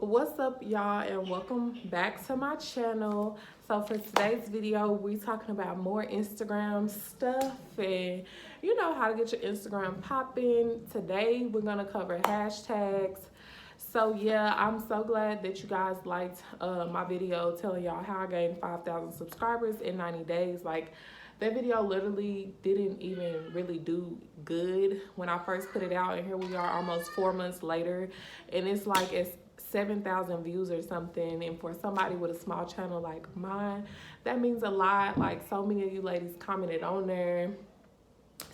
What's up, y'all, and welcome back to my channel. So for today's video, we're talking about more Instagram stuff and how to get your Instagram popping. Today we're gonna cover hashtags. So yeah, I'm so glad that you guys liked my video telling y'all how I gained 5,000 subscribers in 90 days. Like, that video literally didn't even really do good when I first put it out, and here we are almost 4 months later, and it's like it's 7,000 views or something. And for somebody with a small channel like mine, that means a lot. Like, so many of you ladies commented on there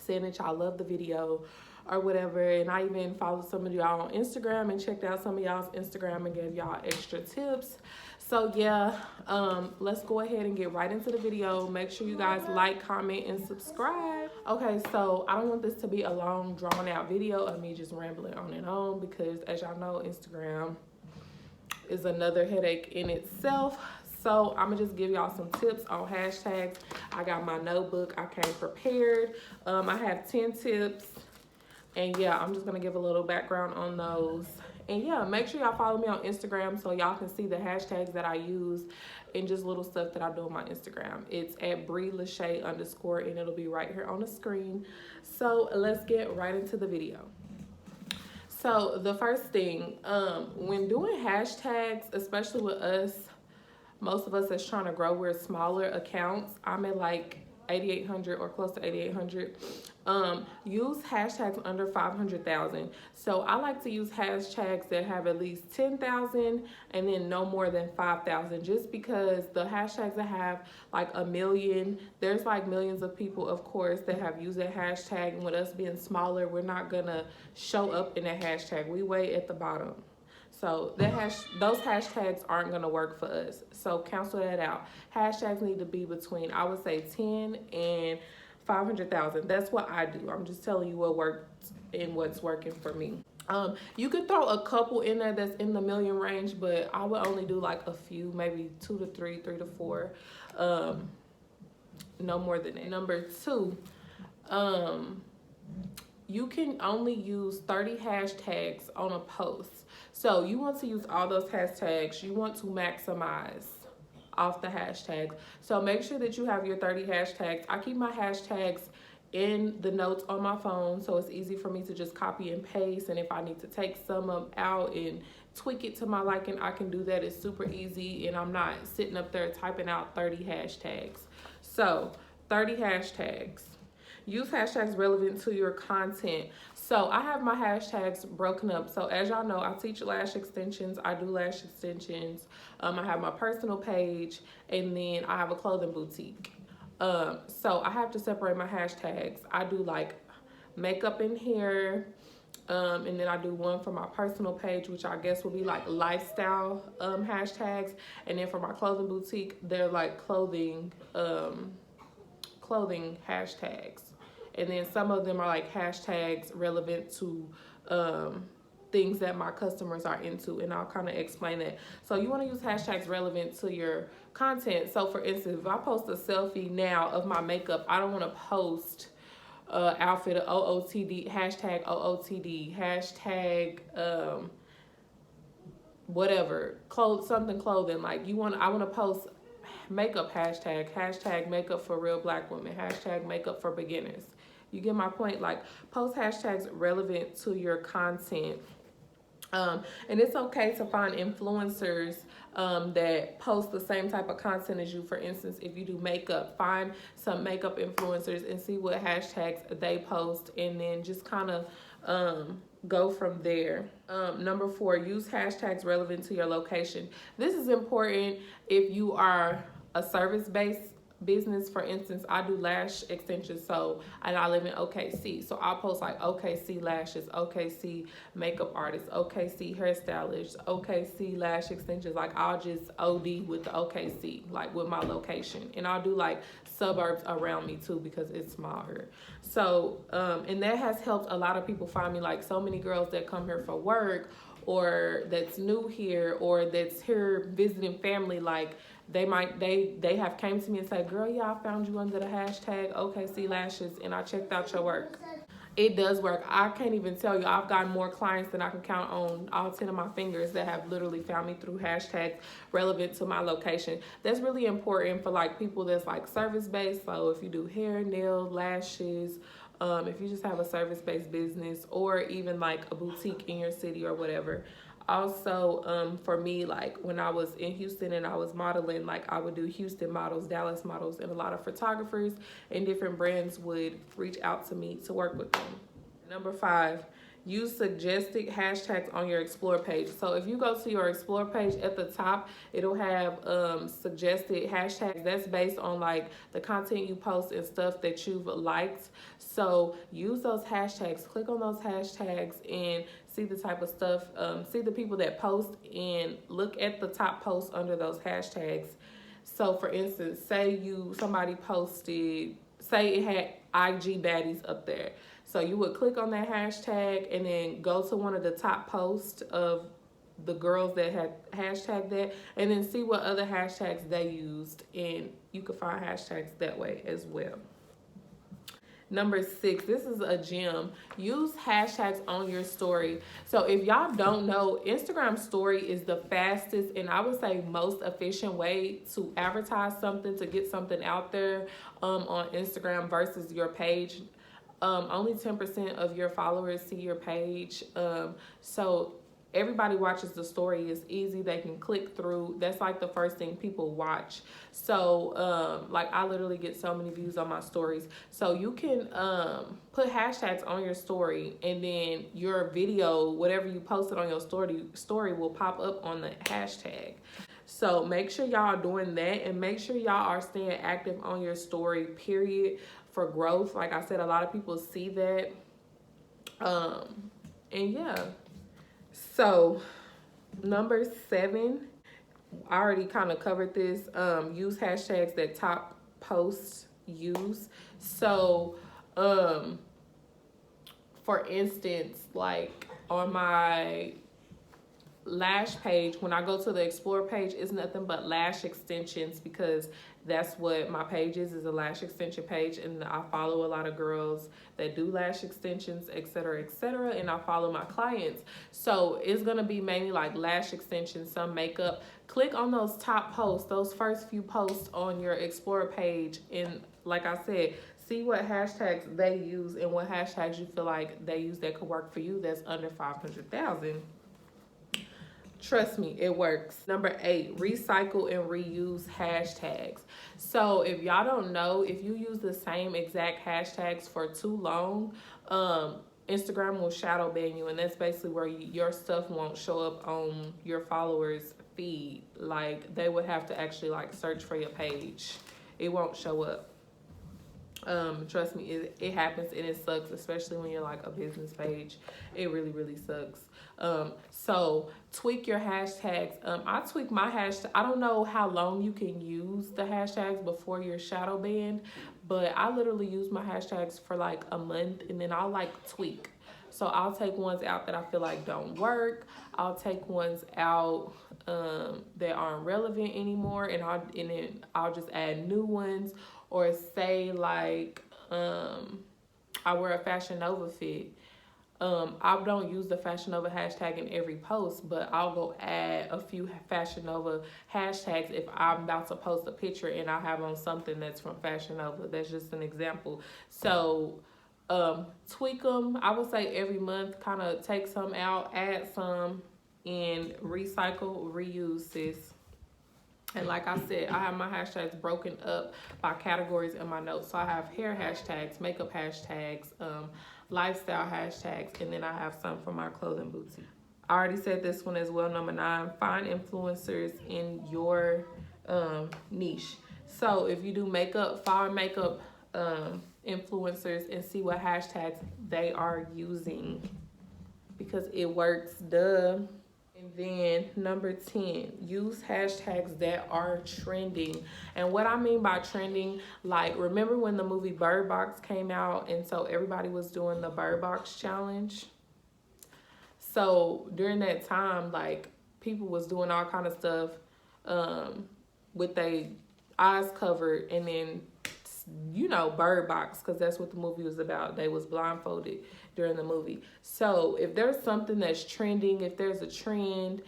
saying that y'all love the video or whatever, and I even followed some of y'all on Instagram and checked out some of y'all's Instagram and gave y'all extra tips. So yeah, let's go ahead and get right into the video. Make sure you guys like, comment, and subscribe. Okay, so I don't want this to be a long, drawn out video of me just rambling on and on, because as y'all know, Instagram is another headache in itself. So I'm gonna just give y'all some tips on hashtags. I got my notebook, I came prepared. I have 10 tips, and yeah, I'm just gonna give a little background on those. And yeah, make sure y'all follow me on Instagram so y'all can see the hashtags that I use and just little stuff that I do on my Instagram. It's at Brilashe _ and it'll be right here on the screen. So let's get right into the video. So the first thing, when doing hashtags, especially with us, most of us that's trying to grow, we're smaller accounts. I'm at like 8,800 or close to 8,800. Use hashtags under 500,000. So I like to use hashtags that have at least 10,000 and then no more than 5,000, just because the hashtags that have like a million, there's like millions of people, of course, that have used that hashtag. And with us being smaller, we're not gonna show up in that hashtag. We way at the bottom. So those hashtags aren't gonna work for us. So cancel that out. Hashtags need to be between, I would say, 10 and 500,000. That's what I do. I'm just telling you what worked and what's working for me. You could throw a couple in there that's in the million range, but I would only do like a few, maybe 2 to 3, 3 to 4. No more than that. Number 2, you can only use 30 hashtags on a post. So you want to use all those hashtags. You want to maximize off the hashtags. So make sure that you have your 30 hashtags. I keep my hashtags in the notes on my phone, so it's easy for me to just copy and paste. And if I need to take some of them out and tweak it to my liking, I can do that. It's super easy, and I'm not sitting up there typing out 30 hashtags. So 30 hashtags. Use hashtags relevant to your content. So I have my hashtags broken up. So as y'all know, I teach lash extensions. I do lash extensions. I have my personal page, and then I have a clothing boutique. So I have to separate my hashtags. I do like makeup and hair, and then I do one for my personal page, which I guess will be like lifestyle hashtags. And then for my clothing boutique, they're like clothing hashtags. And then some of them are like hashtags relevant to things that my customers are into, and I'll kind of explain that. So you want to use hashtags relevant to your content. So for instance, if I post a selfie now of my makeup, I don't want to post outfit OOTD, hashtag OOTD, hashtag whatever, something clothing. Like I want to post makeup hashtag makeup for real black women, hashtag makeup for beginners. You get my point? Like, post hashtags relevant to your content. And it's okay to find influencers that post the same type of content as you. For instance, if you do makeup, find some makeup influencers and see what hashtags they post, and then just kind of go from there. Number 4, use hashtags relevant to your location. This is important if you are a service-based business. For instance, I do lash extensions, and I live in OKC, so I'll post like OKC lashes, OKC makeup artists, OKC hairstylists, OKC lash extensions. Like, I'll just OD with the OKC, like with my location, and I'll do like suburbs around me too, because it's smaller. So and that has helped a lot of people find me. Like, so many girls that come here for work, or that's new here, or that's here visiting family, like they have came to me and said, girl, yeah, I found you under the hashtag OKC lashes, and I checked out your work. it does work. I can't even tell you. I've gotten more clients than I can count on all 10 of my fingers that have literally found me through hashtags relevant to my location. That's really important for like people that's like service based. So if you do hair, nail, lashes, if you just have a service based business, or even like a boutique in your city or whatever. Also, for me, like when I was in Houston and I was modeling, like I would do Houston models, Dallas models, and a lot of photographers and different brands would reach out to me to work with them. Number 5, use suggested hashtags on your explore page. So if you go to your explore page at the top, it'll have suggested hashtags. That's based on like the content you post and stuff that you've liked. So use those hashtags, click on those hashtags and see the type of stuff, see the people that post and look at the top posts under those hashtags. So for instance, say somebody posted, say it had IG baddies up there. So you would click on that hashtag and then go to one of the top posts of the girls that had hashtagged that, and then see what other hashtags they used, and you can find hashtags that way as well. Number 6, this is a gem. Use hashtags on your story. So if y'all don't know, Instagram story is the fastest and I would say most efficient way to advertise something, to get something out there on Instagram versus your page. Only 10% of your followers see your page. So everybody watches the story. It's easy. They can click through. That's like the first thing people watch. So like I literally get so many views on my stories. So you can put hashtags on your story, and then your video, whatever you posted on your story will pop up on the hashtag. So make sure y'all are doing that, and make sure y'all are staying active on your story, period, for growth. Like I said, a lot of people see that. And yeah. So number 7, I already kind of covered this. Use hashtags that top posts use. So for instance, like on my lash page, when I go to the explore page, it's nothing but lash extensions, because that's what my page is a lash extension page, and I follow a lot of girls that do lash extensions, etc., etc., and I follow my clients. So it's gonna be mainly like lash extensions, some makeup. Click on those top posts, those first few posts on your explore page, and like I said, see what hashtags they use and what hashtags you feel like they use that could work for you, that's under 500,000. Trust me, it works. Number 8, recycle and reuse hashtags. So if y'all don't know, if you use the same exact hashtags for too long, Instagram will shadow ban you, and that's basically where your stuff won't show up on your followers' feed. Like they would have to actually like search for your page. It won't show up. Trust me, it happens, and it sucks, especially when you're like a business page. It really, really sucks. So tweak your hashtags. I tweak my hashtag. I don't know how long you can use the hashtags before you're shadow banned, but I literally use my hashtags for like a month, and then I'll like tweak. So I'll take ones out that I feel like don't work. I'll take ones out that aren't relevant anymore, and then I'll just add new ones. Or say like I wear a Fashion Nova fit. I don't use the Fashion Nova hashtag in every post, but I'll go add a few Fashion Nova hashtags if I'm about to post a picture and I have on something that's from Fashion Nova. That's just an example. So tweak them. I would say every month, kind of take some out, add some, and recycle, reuse this. And like I said, I have my hashtags broken up by categories in my notes. So I have hair hashtags, makeup hashtags, lifestyle hashtags, and then I have some for my clothing boutique. I already said this one as well. Number 9, find influencers in your niche. So if you do makeup, find makeup influencers and see what hashtags they are using, because it works, duh. And then number 10, use hashtags that are trending. And what I mean by trending, like remember when the movie Bird Box came out, and so everybody was doing the Bird Box challenge? So during that time, like people was doing all kind of stuff with their eyes covered, and then you know, Bird Box, because that's what the movie was about. They was blindfolded during the movie. So if there's something that's trending, if there's a trend,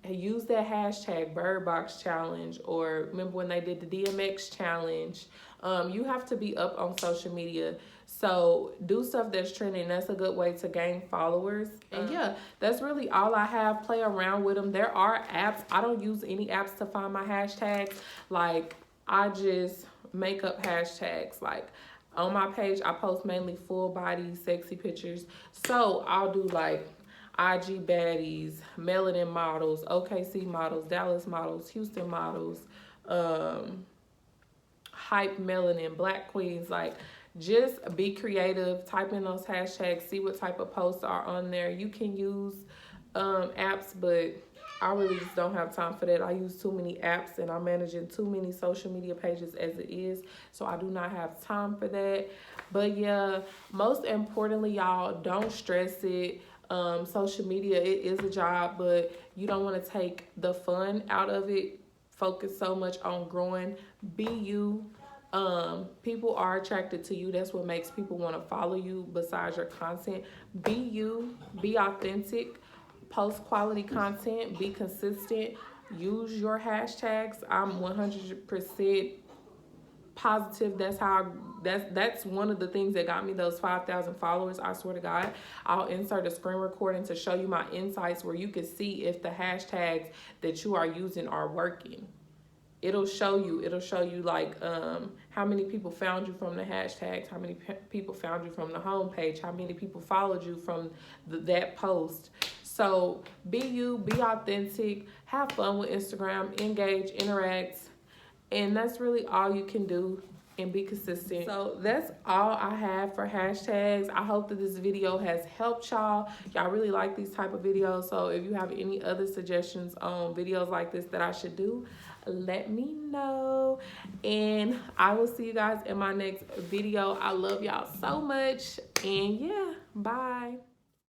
use that hashtag Bird Box Challenge, or remember when they did the DMX challenge. You have to be up on social media. So do stuff that's trending. That's a good way to gain followers. And yeah, that's really all I have. Play around with them. There are apps. I don't use any apps to find my hashtags. Like, I just make up hashtags. Like, on my page, I post mainly full body, sexy pictures. So I'll do like IG baddies, melanin models, OKC models, Dallas models, Houston models, hype melanin, black queens. Like, just be creative, type in those hashtags, see what type of posts are on there. You can use apps, but I really just don't have time for that. I use too many apps and I'm managing too many social media pages as it is, so I do not have time for that. But yeah, most importantly, y'all, don't stress it. Social media, it is a job, but you don't want to take the fun out of it. Focus so much on growing. Be you. People are attracted to you. That's what makes people want to follow you besides your content. Be you. Be authentic. Post quality content. Be consistent. Use your hashtags. I'm 100% positive that's one of the things that got me those 5,000 followers. I swear to God, I'll insert a screen recording to show you my insights where you can see if the hashtags that you are using are working. It'll show you like how many people found you from the hashtags, how many people found you from the homepage, how many people followed you from that post. So be you, be authentic, have fun with Instagram, engage, interact. And that's really all you can do, and be consistent. So that's all I have for hashtags. I hope that this video has helped y'all. Y'all really like these type of videos. So if you have any other suggestions on videos like this that I should do, let me know. And I will see you guys in my next video. I love y'all so much. And yeah, bye.